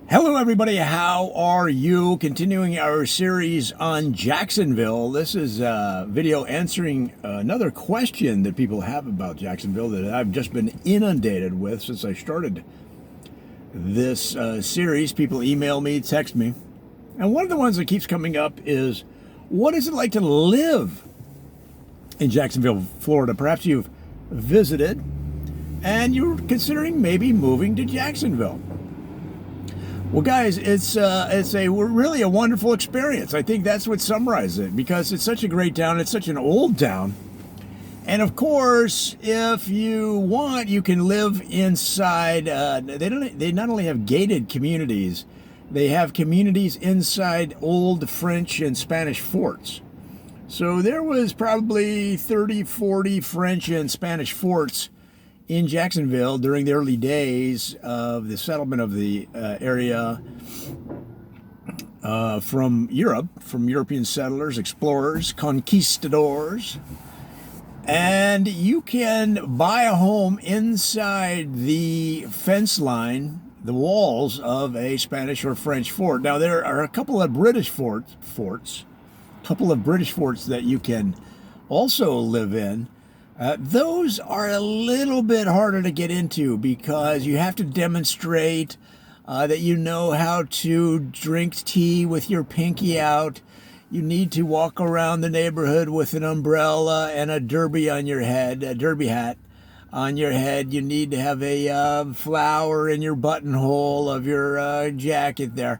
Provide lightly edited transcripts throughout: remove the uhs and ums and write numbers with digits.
Hello, everybody. How are you? Continuing our series on Jacksonville. This is a video answering another question that people have about Jacksonville that I've just been inundated with since I started this series. People email me, text me. And one of the ones that keeps coming up is, what is it like to live in Jacksonville, Florida? Perhaps you've visited and you're considering maybe moving to Jacksonville. Well, guys, it's really a wonderful experience. I think that's what summarizes it, because it's such a great town. It's such an old town. And of course, if you want, you can live inside. They not only have gated communities, they have communities inside old French and Spanish forts. So there was probably 30, 40 French and Spanish forts in Jacksonville during the early days of the settlement of the area from Europe, from European settlers, explorers, conquistadors. And you can buy a home inside the fence line, the walls of a Spanish or French fort. Now, there are a couple of British forts, that you can also live in. Those are a little bit harder to get into because you have to demonstrate that you know how to drink tea with your pinky out. You need to walk around the neighborhood with an umbrella and a derby on your head, a derby hat on your head. You need to have a flower in your buttonhole of your jacket there.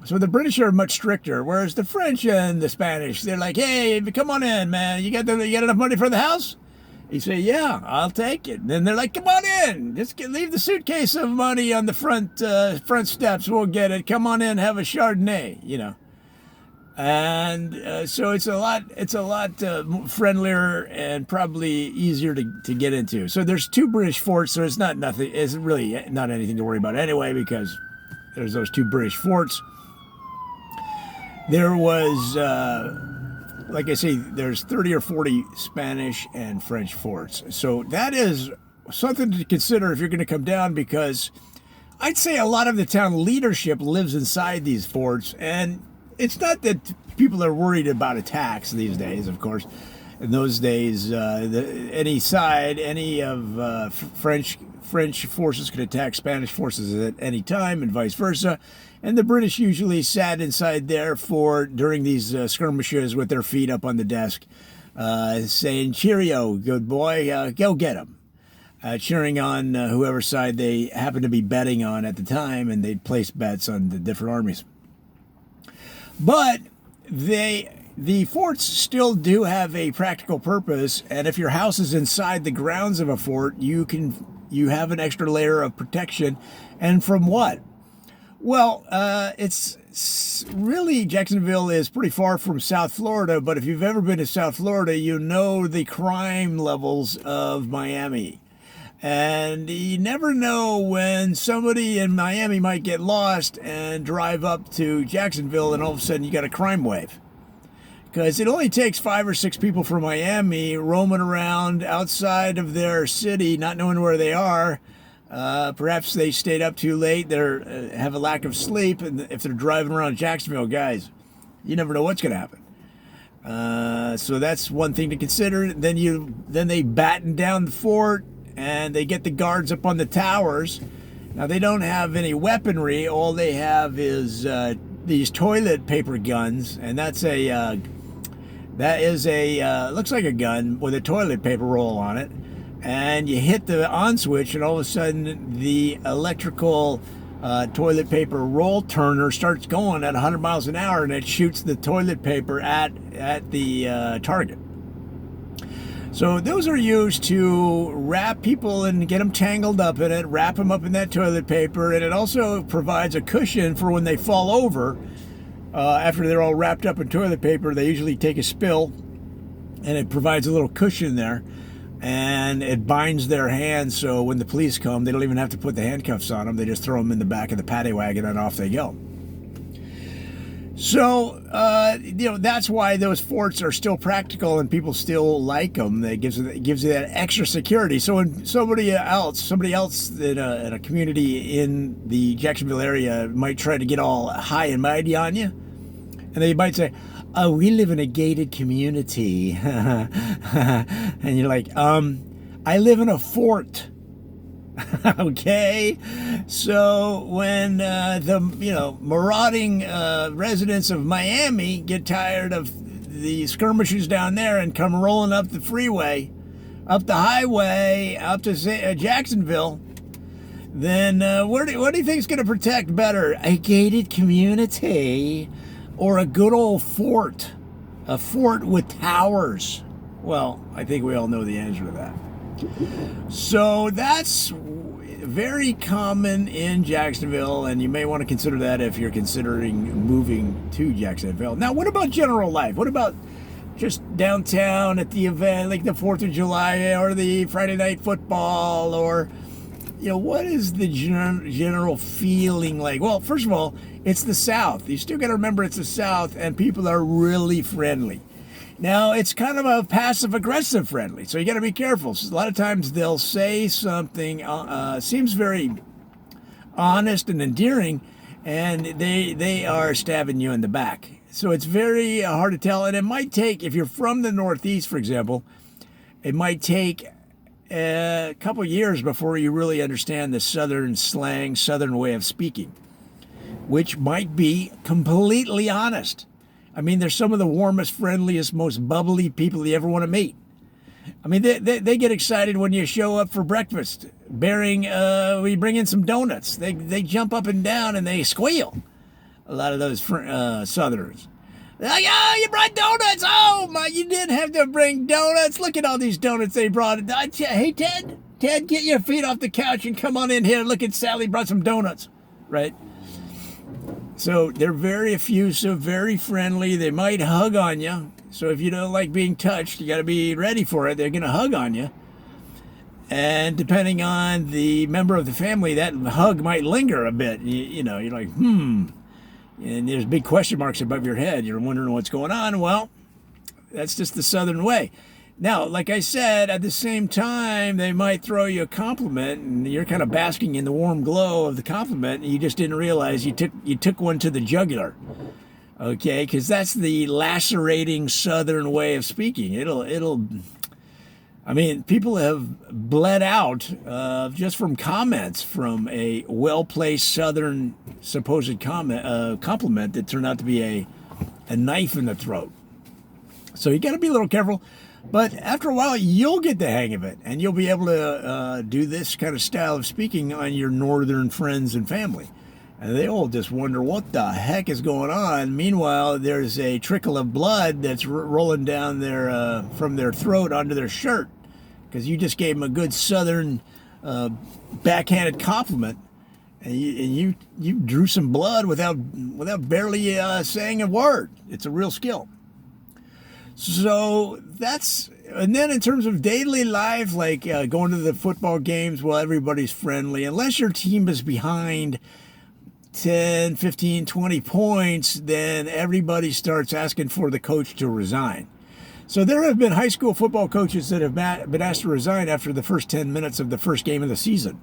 So the British are much stricter, whereas the French and the Spanish, they're like, hey, come on in, man. You got enough money for the house? You say, yeah, I'll take it. And then they're like, come on in. Just leave the suitcase of money on the front steps. We'll get it. Come on in, have a Chardonnay, you know. And so it's a lot friendlier and probably easier to get into. So there's two British forts. So it's really not anything to worry about anyway, because there's those two British forts. There was, like I say, there's 30 or 40 Spanish and French forts. So that is something to consider if you're going to come down, because I'd say a lot of the town leadership lives inside these forts. And it's not that people are worried about attacks these days, of course. In those days, any of French forces could attack Spanish forces at any time, and vice versa. And the British usually sat inside there during these skirmishes with their feet up on the desk, saying, cheerio, good boy, go get him. Cheering on whoever side they happened to be betting on at the time, and they'd place bets on the different armies. But the forts still do have a practical purpose, and if your house is inside the grounds of a fort, you have an extra layer of protection. And from what? Well, it's really, Jacksonville is pretty far from South Florida, but if you've ever been to South Florida, you know the crime levels of Miami. And you never know when somebody in Miami might get lost and drive up to Jacksonville, and all of a sudden you got a crime wave. Because it only takes 5 or 6 people from Miami roaming around outside of their city, not knowing where they are. Perhaps they stayed up too late. They have a lack of sleep, and if they're driving around Jacksonville, guys, you never know what's going to happen. So that's one thing to consider. Then they batten down the fort, and they get the guards up on the towers. Now, they don't have any weaponry. All they have is these toilet paper guns, and looks like a gun with a toilet paper roll on it. And you hit the on switch, and all of a sudden the electrical toilet paper roll turner starts going at 100 miles an hour, and it shoots the toilet paper at the target. So those are used to wrap people and get them tangled up in it, wrap them up in that toilet paper, and it also provides a cushion for when they fall over. After they're all wrapped up in toilet paper, they usually take a spill, and it provides a little cushion there. And it binds their hands, so when the police come, they don't even have to put the handcuffs on them. They just throw them in the back of the paddy wagon, and off they go. So, that's why those forts are still practical and people still like them. It gives you that extra security. So when somebody else in a community in the Jacksonville area might try to get all high and mighty on you, and they might say, "Oh, we live in a gated community," and you're like, "I live in a fort." Okay, so when the marauding residents of Miami get tired of the skirmishers down there and come rolling up the freeway, up the highway, up to Jacksonville, then what do you think is going to protect better, a gated community or a good old fort, a fort with towers? Well, I think we all know the answer to that. So that's very common in Jacksonville, and you may want to consider that if you're considering moving to Jacksonville. Now, what about general life? What about just downtown at the event, like the 4th of July or the Friday night football, or, what is the general feeling like? Well, first of all, it's the South. You still got to remember it's the South, and people are really friendly. Now, it's kind of a passive-aggressive friendly, so you got to be careful. So a lot of times they'll say something, seems very honest and endearing, and they are stabbing you in the back. So it's very hard to tell, and it might take, if you're from the Northeast, for example, it might take a couple years before you really understand the Southern slang, Southern way of speaking, which might be completely honest. I mean, they're some of the warmest, friendliest, most bubbly people you ever want to meet. I mean, they get excited when you show up for breakfast, when you bring in some donuts. They jump up and down and they squeal. A lot of those Southerners. They're like, "Oh, you brought donuts! Oh, my, you didn't have to bring donuts. Look at all these donuts they brought. Hey, Ted, get your feet off the couch and come on in here. Look at Sally brought some donuts," right? So they're very effusive, very friendly. They might hug on you. So if you don't like being touched, you got to be ready for it. They're going to hug on you. And depending on the member of the family, that hug might linger a bit. You're like, And there's big question marks above your head. You're wondering what's going on. Well, that's just the Southern way. Now, like I said, at the same time, they might throw you a compliment, and you're kind of basking in the warm glow of the compliment, and you just didn't realize you took one to the jugular. Okay, because that's the lacerating Southern way of speaking. I mean, people have bled out just from comments from a well-placed Southern supposed compliment that turned out to be a knife in the throat. So you got to be a little careful. But after a while, you'll get the hang of it, and you'll be able to do this kind of style of speaking on your northern friends and family. And they all just wonder what the heck is going on. Meanwhile, there's a trickle of blood that's rolling down from their throat onto their shirt, because you just gave them a good Southern backhanded compliment, and you drew some blood without barely saying a word. It's a real skill. So and then in terms of daily life, like going to the football games, well, everybody's friendly. Unless your team is behind 10, 15, 20 points, then everybody starts asking for the coach to resign. So there have been high school football coaches that have been asked to resign after the first 10 minutes of the first game of the season.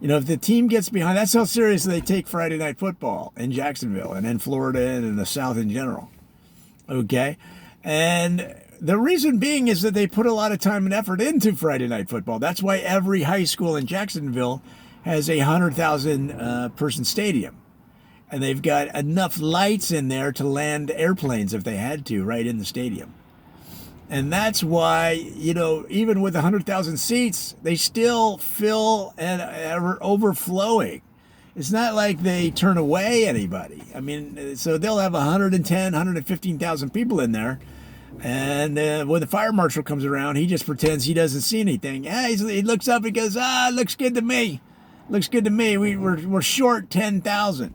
If the team gets behind, that's how serious they take Friday night football in Jacksonville and in Florida and in the South in general. Okay? And the reason being is that they put a lot of time and effort into Friday night football. That's why every high school in Jacksonville has a 100,000 person stadium. And they've got enough lights in there to land airplanes if they had to, right in the stadium. And that's why, even with 100,000 seats, they still fill and are overflowing. It's not like they turn away anybody. I mean, so they'll have 110, 115,000 people in there. And when the fire marshal comes around, he just pretends he doesn't see anything. He looks up and goes, it looks good to me. Looks good to me. We're short 10,000.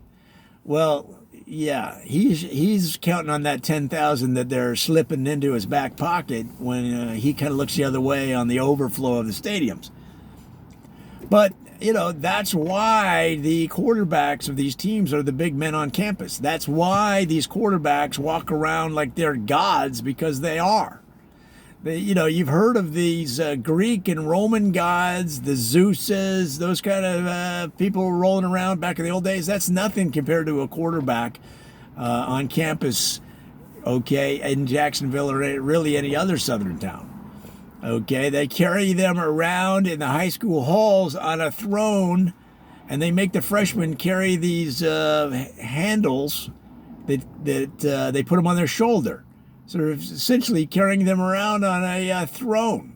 Well, yeah, he's counting on that 10,000 that they're slipping into his back pocket when he kind of looks the other way on the overflow of the stadiums. But that's why the quarterbacks of these teams are the big men on campus. That's why these quarterbacks walk around like they're gods, because they are. You've heard of these Greek and Roman gods, the Zeuses, those kind of people rolling around back in the old days. That's nothing compared to a quarterback on campus, okay, in Jacksonville or really any other southern town. Okay, they carry them around in the high school halls on a throne, and they make the freshmen carry these handles that they put them on their shoulder. So they're essentially carrying them around on a throne.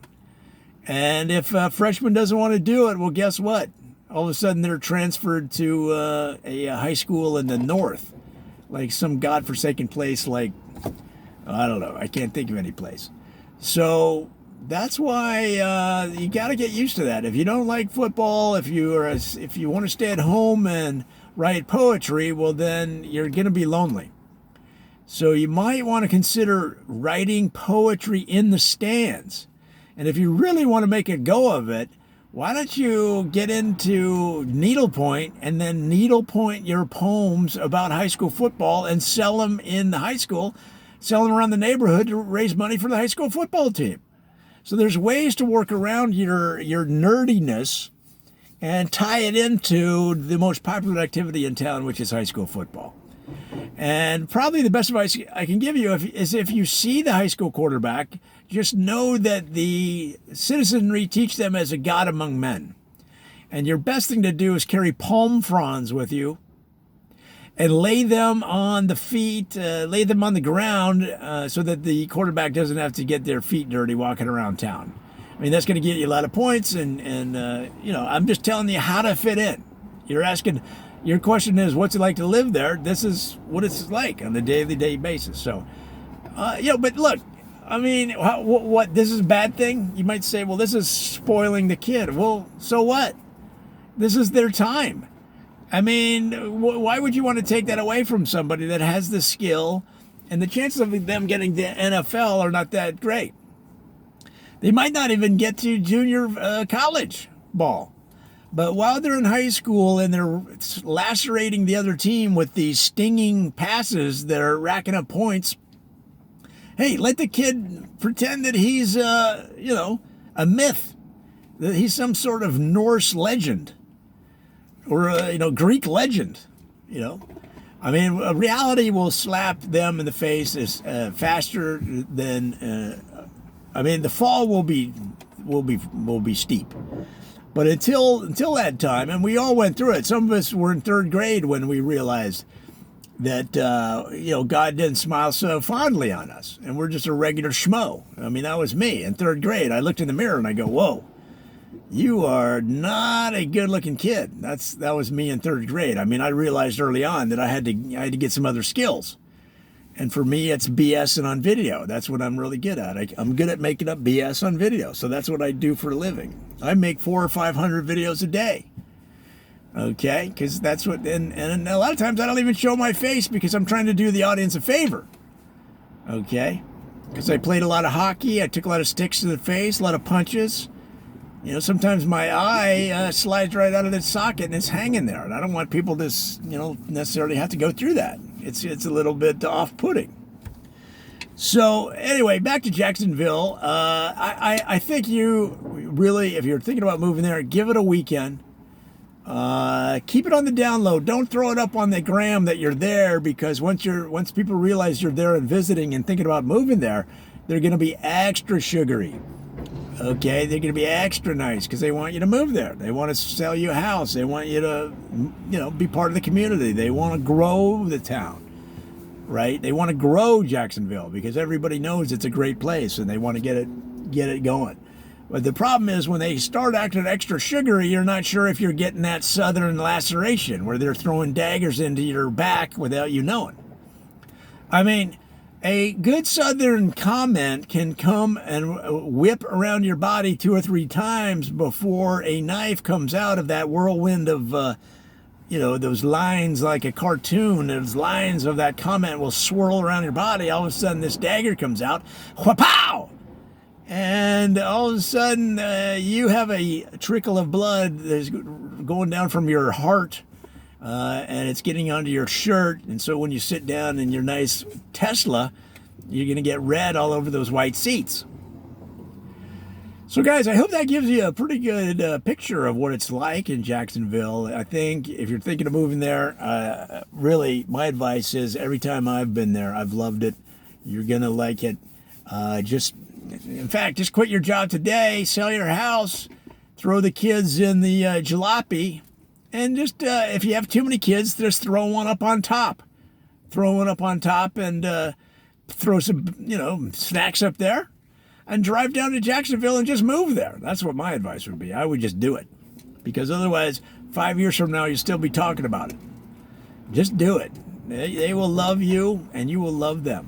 And if a freshman doesn't want to do it, well, guess what? All of a sudden they're transferred to a high school in the north, like some godforsaken place like, I don't know, I can't think of any place. So that's why you got to get used to that. If you don't like football, if you want to stay at home and write poetry, well, then you're going to be lonely. So you might want to consider writing poetry in the stands. And if you really want to make a go of it, why don't you get into needlepoint and then needlepoint your poems about high school football and sell them in the high school, sell them around the neighborhood to raise money for the high school football team. So there's ways to work around your nerdiness and tie it into the most popular activity in town, which is high school football. And probably the best advice I can give you is if you see the high school quarterback, just know that the citizenry teach them as a god among men. And your best thing to do is carry palm fronds with you and lay them on the feet, lay them on the ground so that the quarterback doesn't have to get their feet dirty walking around town. I mean, that's going to get you a lot of points. And I'm just telling you how to fit in. Your question is, what's it like to live there? This is what it's like on a daily basis. So, but look, I mean, what this is a bad thing? You might say, well, this is spoiling the kid. Well, so what? This is their time. I mean, why would you want to take that away from somebody that has the skill, and the chances of them getting to NFL are not that great. They might not even get to junior college ball. But while they're in high school and they're lacerating the other team with these stinging passes that are racking up points, hey, let the kid pretend that he's, a myth, that he's some sort of Norse legend or, Greek legend, I mean, reality will slap them in the face as faster than, the fall will be steep. But until that time, and we all went through it. Some of us were in third grade when we realized that, God didn't smile so fondly on us. And we're just a regular schmo. I mean, that was me in third grade. I looked in the mirror and I go, whoa, you are not a good looking kid. That was me in third grade. I mean, I realized early on that I had to get some other skills. And for me, it's BSing on video. That's what I'm really good at. I'm good at making up BS on video. So that's what I do for a living. I make 400 or 500 videos a day. Okay? Because that's what, and a lot of times I don't even show my face because I'm trying to do the audience a favor. Okay? Because I played a lot of hockey. I took a lot of sticks to the face, a lot of punches. Sometimes my eye slides right out of its socket and it's hanging there. And I don't want people to, necessarily have to go through that. It's a little bit off-putting. So anyway, back to Jacksonville. I think you really, if you're thinking about moving there, give it a weekend. Keep it on the down low. Don't throw it up on the gram that you're there, because once people realize you're there and visiting and thinking about moving there, they're going to be extra sugary. Okay, they're going to be extra nice because they want you to move there. They want to sell you a house. They want you to, be part of the community. They want to grow the town, right? They want to grow Jacksonville because everybody knows it's a great place and they want to get it going. But the problem is when they start acting extra sugary, you're not sure if you're getting that southern laceration where they're throwing daggers into your back without you knowing. I mean, a good southern comment can come and whip around your body 2 or 3 times before a knife comes out of that whirlwind of, those lines like a cartoon. Those lines of that comment will swirl around your body. All of a sudden, this dagger comes out. Wha-pow! and all of a sudden you have a trickle of blood that's going down from your heart, and it's getting onto your shirt. And so when you sit down in your nice Tesla, you're going to get red all over those white seats. So guys, I hope that gives you a pretty good picture of what it's like in Jacksonville. I think if you're thinking of moving there, really my advice is every time I've been there, I've loved it. You're going to like it. In fact, just quit your job today, sell your house, throw the kids in the jalopy, and just, if you have too many kids, just throw one up on top. Throw one up on top and throw some, snacks up there and drive down to Jacksonville and just move there. That's what my advice would be. I would just do it. Because otherwise, 5 years from now, you'll still be talking about it. Just do it. They will love you and you will love them.